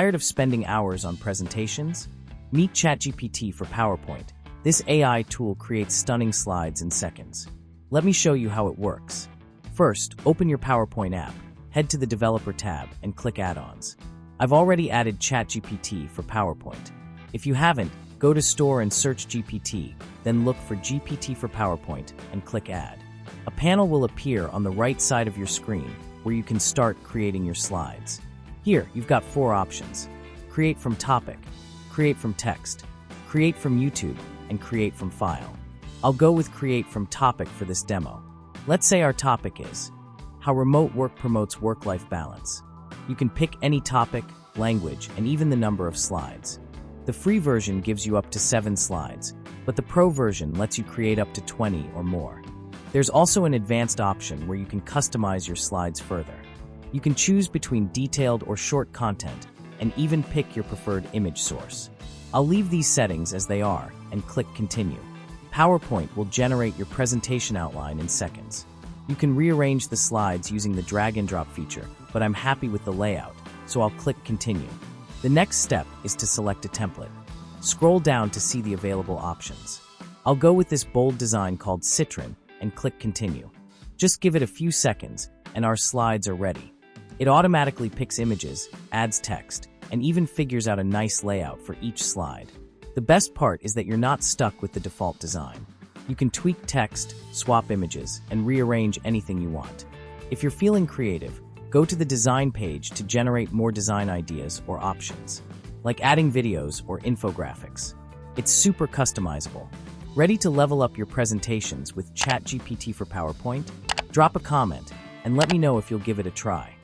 Tired of spending hours on presentations? Meet ChatGPT for PowerPoint. This AI tool creates stunning slides in seconds. Let me show you how it works. First, open your PowerPoint app, head to the Developer tab, and click Add-ons. I've already added ChatGPT for PowerPoint. If you haven't, go to Store and search GPT, then look for GPT for PowerPoint and click Add. A panel will appear on the right side of your screen where you can start creating your slides. Here, you've got 4 options: Create from Topic, Create from Text, Create from YouTube, and Create from File. I'll go with Create from Topic for this demo. Let's say our topic is how remote work promotes work-life balance. You can pick any topic, language, and even the number of slides. The free version gives you up to 7 slides, but the Pro version lets you create up to 20 or more. There's also an advanced option where you can customize your slides further. You can choose between detailed or short content, and even pick your preferred image source. I'll leave these settings as they are and click Continue. PowerPoint will generate your presentation outline in seconds. You can rearrange the slides using the drag and drop feature, but I'm happy with the layout, so I'll click Continue. The next step is to select a template. Scroll down to see the available options. I'll go with this bold design called Citron and click Continue. Just give it a few seconds and our slides are ready. It automatically picks images, adds text, and even figures out a nice layout for each slide. The best part is that you're not stuck with the default design. You can tweak text, swap images, and rearrange anything you want. If you're feeling creative, go to the design page to generate more design ideas or options, like adding videos or infographics. It's super customizable. Ready to level up your presentations with ChatGPT for PowerPoint? Drop a comment and let me know if you'll give it a try.